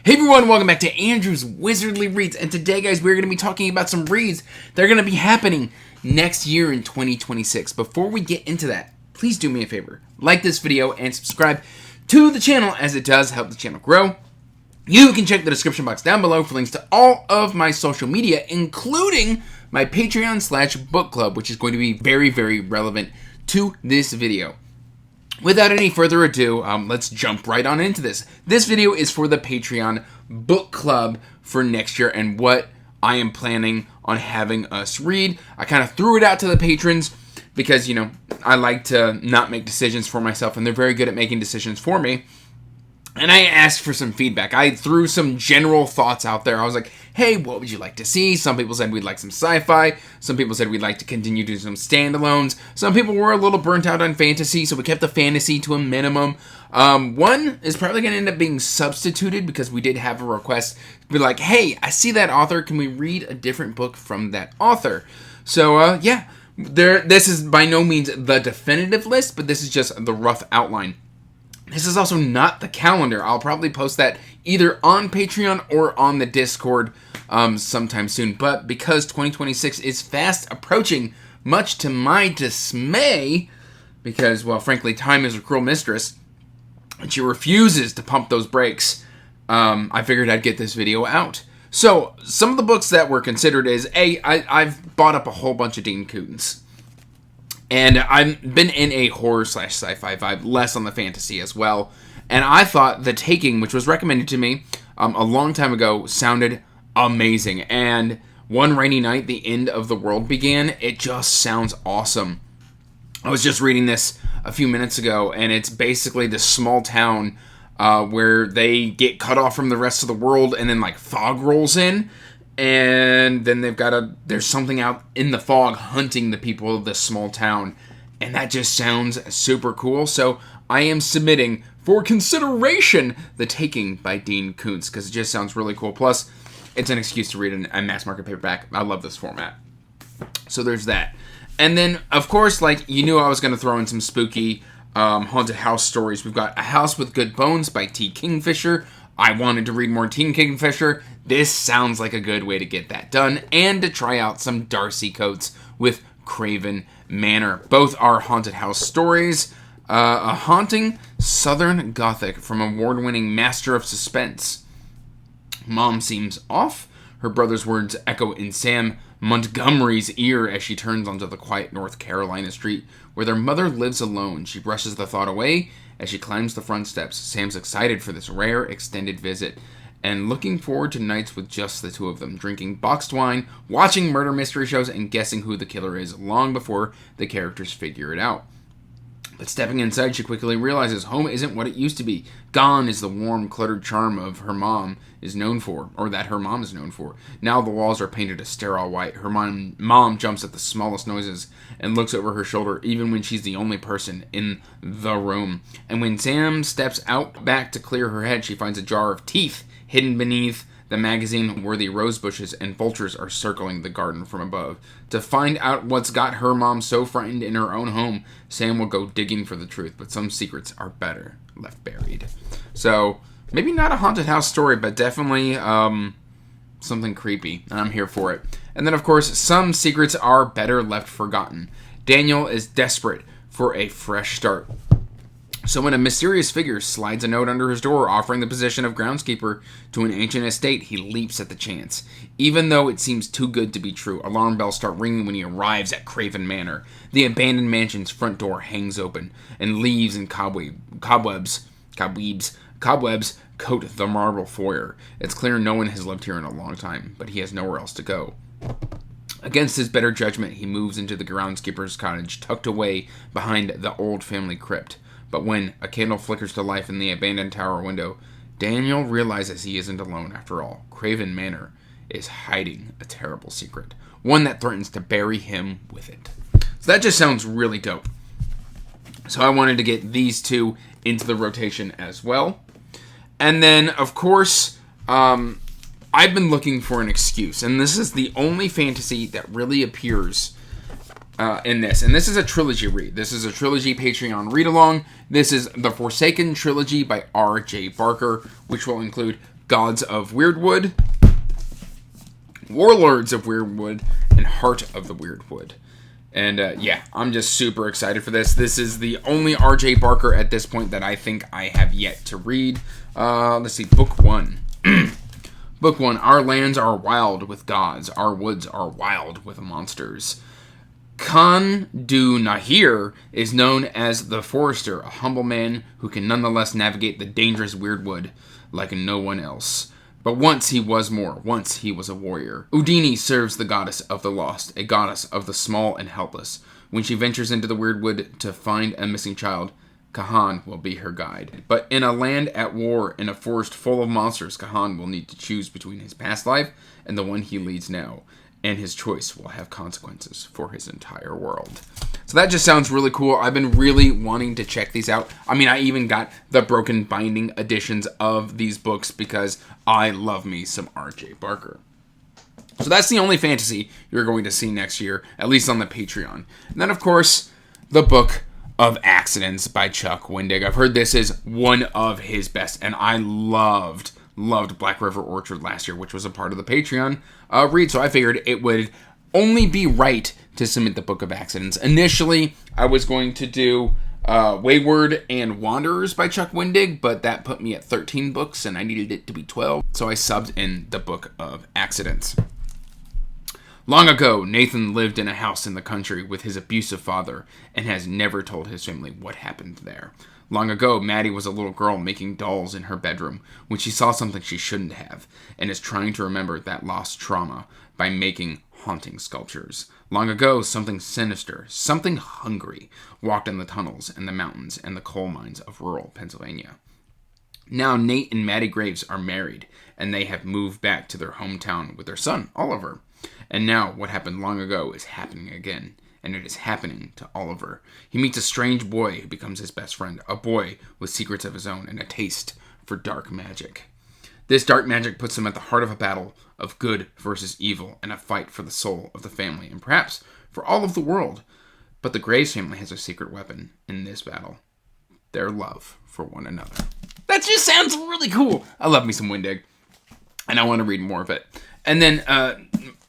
Hey everyone, welcome back to Andrew's Wizardly Reads, and today guys we're going to be talking about some reads that are going to be happening next year in 2026. Before we get into that, please do me a favor, like this video and subscribe to the channel as it does help the channel grow. You can check the description box down below for links to all of my social media, including my Patreon/book club, which is going to be very, very relevant to this video. Without any further ado, let's jump right on into this. This video is for the Patreon book club for next year and what I am planning on having us read. I kind of threw it out to the patrons because, you know, I like to not make decisions for myself, and they're very good at making decisions for me. And I asked for some feedback. I threw some general thoughts out there. I was like, hey, what would you like to see? Some people said we'd like some sci-fi. Some people said we'd like to continue doing some standalones. Some people were a little burnt out on fantasy, so we kept the fantasy to a minimum. One is probably going to end up being substituted because we did have a request to be like, hey, I see that author. Can we read a different book from that author? So, yeah, this is by no means the definitive list, but this is just the rough outline. This is also not the calendar. I'll probably post that either on Patreon or on the Discord sometime soon. But because 2026 is fast approaching, much to my dismay, because, well, frankly, time is a cruel mistress, and she refuses to pump those brakes, I figured I'd get this video out. So, some of the books that were considered is, I've bought up a whole bunch of Dean Koontz. And I've been in a horror/sci-fi vibe, less on the fantasy as well. And I thought The Taking, which was recommended to me a long time ago, sounded amazing. And one rainy night, the end of the world began. It just sounds awesome. I was just reading this a few minutes ago, and it's basically this small town where they get cut off from the rest of the world, and then like fog rolls in. And then there's something out in the fog hunting the people of this small town. And that just sounds super cool. So I am submitting for consideration The Taking by Dean Koontz, because it just sounds really cool. Plus, it's an excuse to read a mass market paperback. I love this format. So there's that. And then, of course, like, you knew I was going to throw in some spooky haunted house stories. We've got A House with Good Bones by T. Kingfisher. I wanted to read more T. Kingfisher. This sounds like a good way to get that done, and to try out some Darcy Coates with Craven Manor. Both are haunted house stories. A haunting Southern Gothic from award-winning master of suspense. Mom seems off. Her brother's words echo in Sam Montgomery's ear as she turns onto the quiet North Carolina street where their mother lives alone. She brushes the thought away as she climbs the front steps. Sam's excited for this rare extended visit and looking forward to nights with just the two of them, drinking boxed wine, watching murder mystery shows, and guessing who the killer is long before the characters figure it out. But stepping inside, she quickly realizes home isn't what it used to be. Gone is the warm, cluttered charm of her mom is known for, or that her mom is known for. Now the walls are painted a sterile white. Her mom jumps at the smallest noises and looks over her shoulder, even when she's the only person in the room. And when Sam steps out back to clear her head, she finds a jar of teeth hidden beneath the magazine where the rose bushes and vultures are circling the garden from above. To find out what's got her mom so frightened in her own home, Sam will go digging for the truth, but some secrets are better left buried. So, maybe not a haunted house story, but definitely something creepy, and I'm here for it. And then, of course, some secrets are better left forgotten. Daniel is desperate for a fresh start. So when a mysterious figure slides a note under his door offering the position of groundskeeper to an ancient estate, he leaps at the chance. Even though it seems too good to be true, alarm bells start ringing when he arrives at Craven Manor. The abandoned mansion's front door hangs open, and leaves and cobwebs coat the marble foyer. It's clear no one has lived here in a long time, but he has nowhere else to go. Against his better judgment, he moves into the groundskeeper's cottage, tucked away behind the old family crypt. But when a candle flickers to life in the abandoned tower window, Daniel realizes he isn't alone after all. Craven Manor is hiding a terrible secret, one that threatens to bury him with it. So that just sounds really dope. So I wanted to get these two into the rotation as well. And then, of course, I've been looking for an excuse, and this is the only fantasy that really appears in this. And this is a trilogy read. This is a trilogy Patreon read-along. This is The Forsaken Trilogy by R.J. Barker, which will include Gods of Weirdwood, Warlords of Weirdwood, and Heart of the Weirdwood. And yeah, I'm just super excited for this. This is the only R.J. Barker at this point that I think I have yet to read. Let's see, Book 1. Book 1, Our lands are wild with gods. Our woods are wild with monsters. Khan Du Nahir is known as the Forester, a humble man who can nonetheless navigate the dangerous Weirdwood like no one else. But once he was more. Once he was a warrior. Udini serves the goddess of the lost, a goddess of the small and helpless. When she ventures into the Weirdwood to find a missing child, Kahan will be her guide. But in a land at war, in a forest full of monsters, Kahan will need to choose between his past life and the one he leads now. And his choice will have consequences for his entire world. So that just sounds really cool. I've been really wanting to check these out. I mean, I even got the broken binding editions of these books because I love me some R.J. Barker. So that's the only fantasy you're going to see next year, at least on the Patreon. And then, of course, the Book of Accidents by Chuck Wendig. I've heard this is one of his best, and I loved Black River Orchard last year, which was a part of the Patreon read, so I figured it would only be right to submit the Book of Accidents. Initially, I was going to do Wayward and Wanderers by Chuck Wendig, but that put me at 13 books, and I needed it to be 12, so I subbed in the Book of Accidents. Long ago, Nathan lived in a house in the country with his abusive father and has never told his family what happened there. Long ago, Maddie was a little girl making dolls in her bedroom when she saw something she shouldn't have and is trying to remember that lost trauma by making haunting sculptures. Long ago, something sinister, something hungry, walked in the tunnels and the mountains and the coal mines of rural Pennsylvania. Now Nate and Maddie Graves are married, and they have moved back to their hometown with their son, Oliver. And now, what happened long ago is happening again, and it is happening to Oliver. He meets a strange boy who becomes his best friend, a boy with secrets of his own and a taste for dark magic. This dark magic puts him at the heart of a battle of good versus evil, and a fight for the soul of the family, and perhaps for all of the world. But the Graves family has a secret weapon in this battle: their love for one another. That just sounds really cool. I love me some Wendig, and I want to read more of it. And then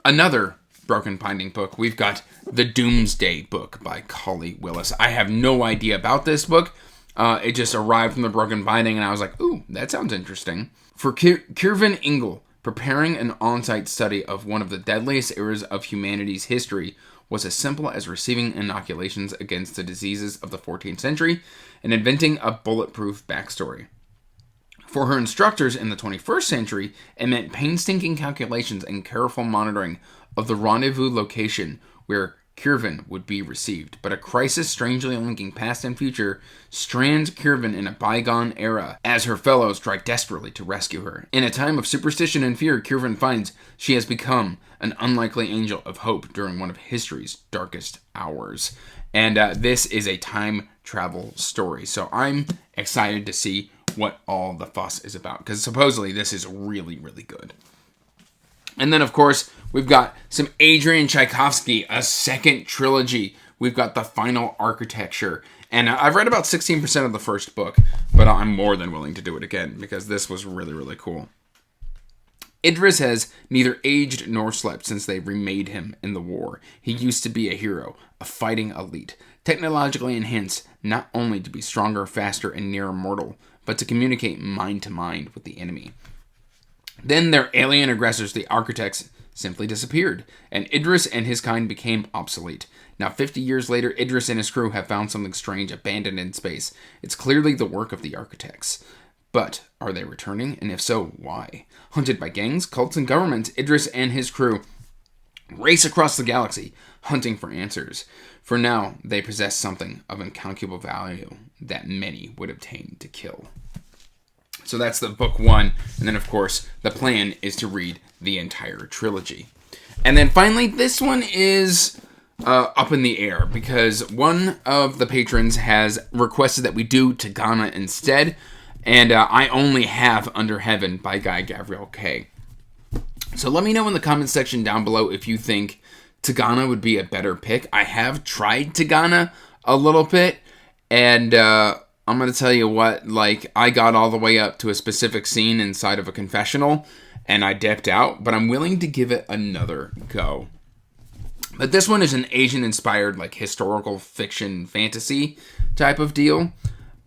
another broken binding book, we've got The Doomsday Book by Collie Willis. I have no idea about this book. It just arrived from the broken binding, and I was like, ooh, that sounds interesting. For Kiervan Ingle, preparing an on-site study of one of the deadliest eras of humanity's history was as simple as receiving inoculations against the diseases of the 14th century and inventing a bulletproof backstory. For her instructors in the 21st century, it meant painstaking calculations and careful monitoring of the rendezvous location where Kiervan would be received. But a crisis strangely linking past and future strands Kiervan in a bygone era as her fellows try desperately to rescue her. In a time of superstition and fear, Kiervan finds she has become an unlikely angel of hope during one of history's darkest hours. And this is a time travel story. So I'm excited to see what all the fuss is about, because supposedly this is really, really good. And then, of course, we've got some Adrian Tchaikovsky, a second trilogy. We've got The Final Architecture. And I've read about 16% of the first book, but I'm more than willing to do it again, because this was really, really cool. Idris has neither aged nor slept since they remade him in the war. He used to be a hero, a fighting elite, technologically enhanced not only to be stronger, faster, and near immortal, but to communicate mind to mind with the enemy. Then their alien aggressors, the Architects, simply disappeared, and Idris and his kind became obsolete. Now, 50 years later, Idris and his crew have found something strange abandoned in space. It's clearly the work of the Architects. But are they returning? And if so, why? Hunted by gangs, cults, and governments, Idris and his crew race across the galaxy, hunting for answers. For now, they possess something of incalculable value that many would obtain to kill. So that's the book one. And then, of course, the plan is to read the entire trilogy. And then finally, this one is up in the air because one of the patrons has requested that we do Tagana instead. And I only have Under Heaven by Guy Gavriel Kay. So let me know in the comments section down below if you think Tagana would be a better pick. I have tried Tagana a little bit, and I'm going to tell you what, like, I got all the way up to a specific scene inside of a confessional, and I dipped out, but I'm willing to give it another go. But this one is an Asian-inspired, like, historical fiction fantasy type of deal.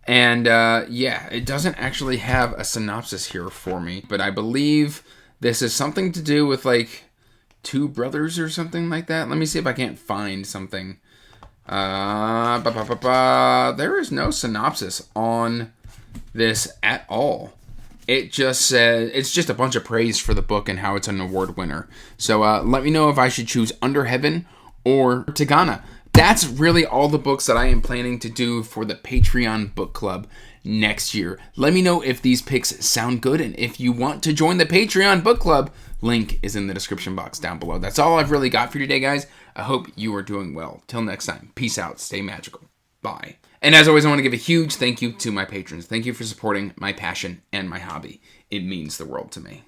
And, yeah, it doesn't actually have a synopsis here for me, but I believe this is something to do with, like, two brothers or something like that. Let me see if I can't find something. There is no synopsis on this at all. It just says, it's just a bunch of praise for the book and how it's an award winner. So let me know if I should choose Under Heaven or Tagana. That's really all the books that I am planning to do for the Patreon book club next year. Let me know if these picks sound good, and if you want to join the Patreon book club, link is in the description box down below. That's all I've really got for you today, guys. I hope you are doing well. Till next time, peace out, stay magical, bye. And as always, I want to give a huge thank you to my patrons. Thank you for supporting my passion and my hobby. It means the world to me.